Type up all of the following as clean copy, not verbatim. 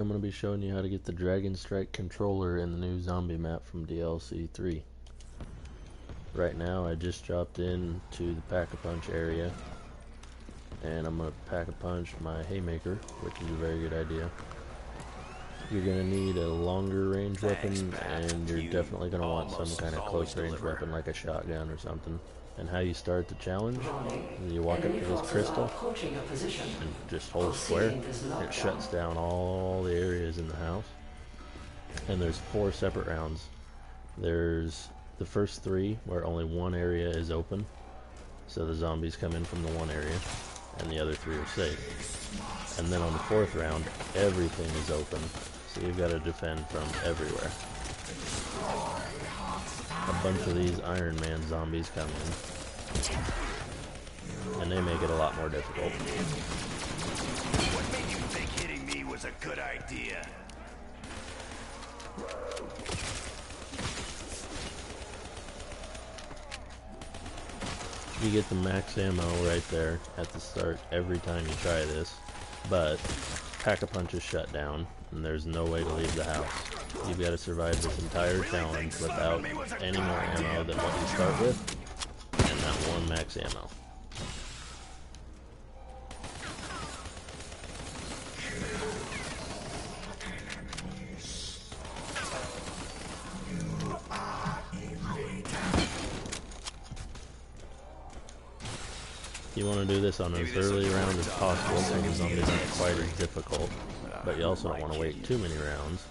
I'm going to be showing you how to get the Dragon Strike controller in the new zombie map from DLC 3. Right now I just dropped in to the Pack-a-Punch area, and I'm going to Pack-a-Punch my Haymaker, which is a very good idea. You're going to need a longer range weapon, and you're definitely going to want some kind of close range weapon like a shotgun or something. And how you start the challenge, you walk up to this crystal and just hold square. It shuts down all the areas in the house. And there's 4 separate rounds. There's the first 3 where only one area is open, so the zombies come in from the one area and the other 3 are safe. And then on the 4th round, everything is open, so you've got to defend from everywhere. A bunch of these Iron Man zombies come in, and they make it a lot more difficult. What made you think hitting me was a good idea? You get the max ammo right there at the start every time you try this, but Pack-a-Punch is shut down, and there's no way to leave the house. You've got to survive this entire challenge without any more ammo than what you start with, and that 1 max ammo. You want to do this on as early a round as possible so the zombies aren't quite as difficult, but you also don't want to wait too many rounds,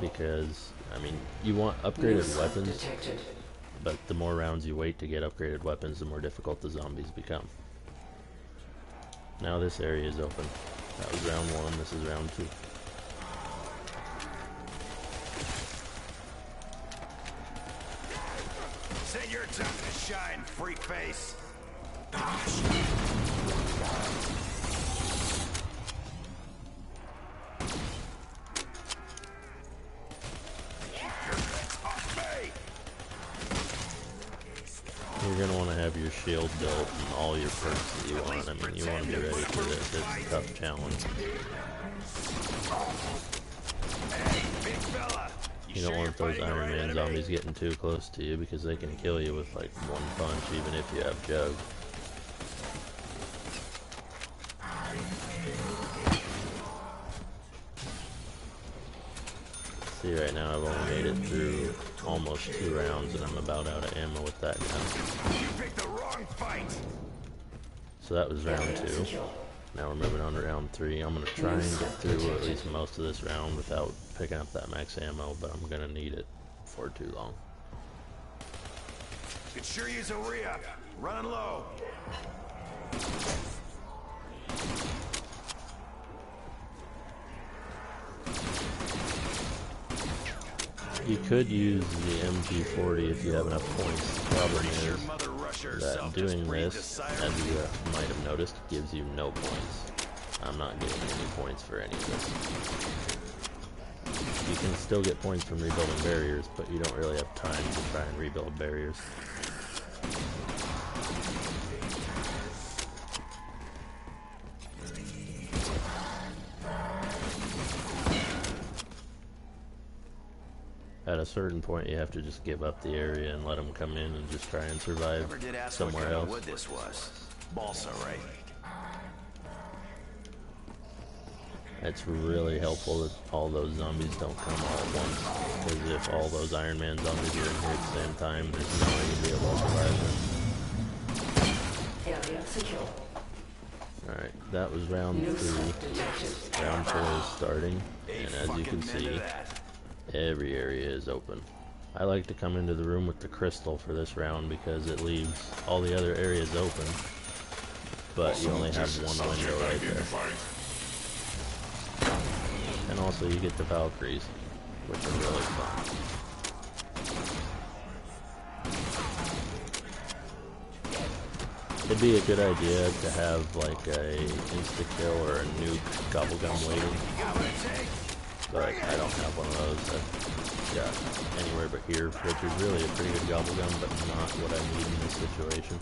because, I mean, you want upgraded weapons, but the more rounds you wait to get upgraded weapons, the more difficult the zombies become. Now this area is open. That was round 1, this is round 2. Say your time to shine, freak face. You're going to want to have your shield built and all your perks that you want. I mean, you want to be ready for this. It's a tough challenge. You don't want those Iron Man zombies getting too close to you, because they can kill you with like 1 punch, even if you have Jug. See, right now I've only made it through almost 2 rounds, and I'm about out of ammo with that gun. You picked the wrong fight. So that was round 2. Now we're moving on to round 3. I'm going to try and get through at least most of this round without picking up that max ammo, but I'm going to need it for too long. Could sure use a re-up. Running low. You could use the MP40 if you have enough points. The problem is that doing this, as you might have noticed, gives you no points. I'm not getting any points for any of this. You can still get points from rebuilding barriers, but you don't really have time to try and rebuild barriers. At a certain point, you have to just give up the area and let them come in and just try and survive somewhere else. What this was. Balsa, right? It's really helpful that all those zombies don't come all at once, because if all those Iron Man zombies are in here at the same time, there's no way you'd be able to survive them. Area secure. Alright, that was round 3. Round 4 is starting, and as you can see, every area is open. I like to come into the room with the crystal for this round because it leaves all the other areas open, but you only have 1 window right there. And also you get the Valkyries, which are really fun. It'd be a good idea to have like a insta-kill or a nuke gobblegum waiting, but I don't have one of those. I've got anywhere but here, which is really a pretty good gobblegum, but not what I need in this situation.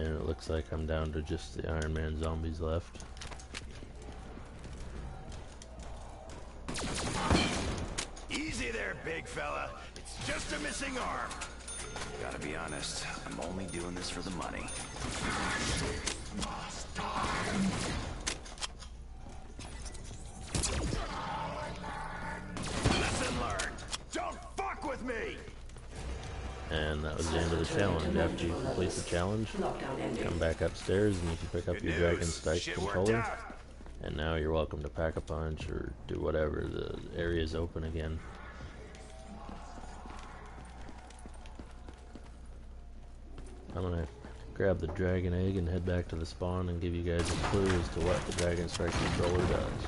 And it looks like I'm down to just the Iron Man zombies left. Easy there, big fella. It's just a missing arm. Gotta be honest, I'm only doing this for the money. Lesson learned. Don't fuck with me! And that was the end of the challenge. After you complete the challenge, come back upstairs and you can pick up your Dragon Strike controller. And now you're welcome to pack a punch or do whatever. The area's open again. I'm gonna grab the dragon egg and head back to the spawn and give you guys a clue as to what the Dragon Strike controller does.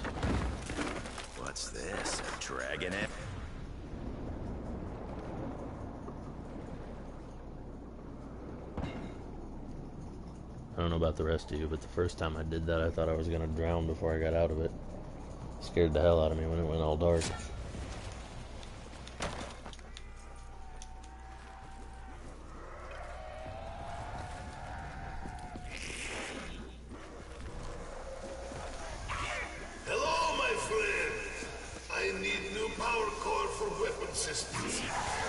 What's this? A dragon egg? I don't know about the rest of you, but the first time I did that, I thought I was gonna drown before I got out of it. Scared the hell out of me when it went all dark. Hello, my friend. I need new power core for weapon systems.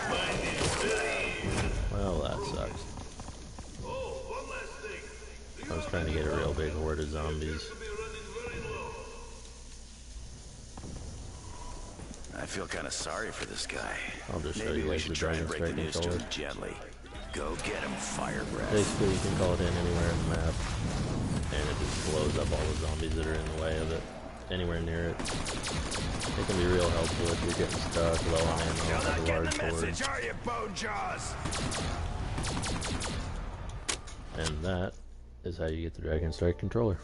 Mine is very... Well, that sucks. Oh, one last thing. I was trying to get a real big horde of zombies. I feel kind of sorry for this guy. I'll just show Maybe you we guys should the try and Dragon break the Strike news to controller. him gently. Go get him, fire breath. Basically, you can call it in anywhere in the map, and it just blows up all the zombies that are in the way of it. Anywhere near it. It can be real helpful if you're getting stuck, low on ammo, You're have not a getting large the horde. message, are you, Bone Jaws? And that is how you get the Dragon Strike controller.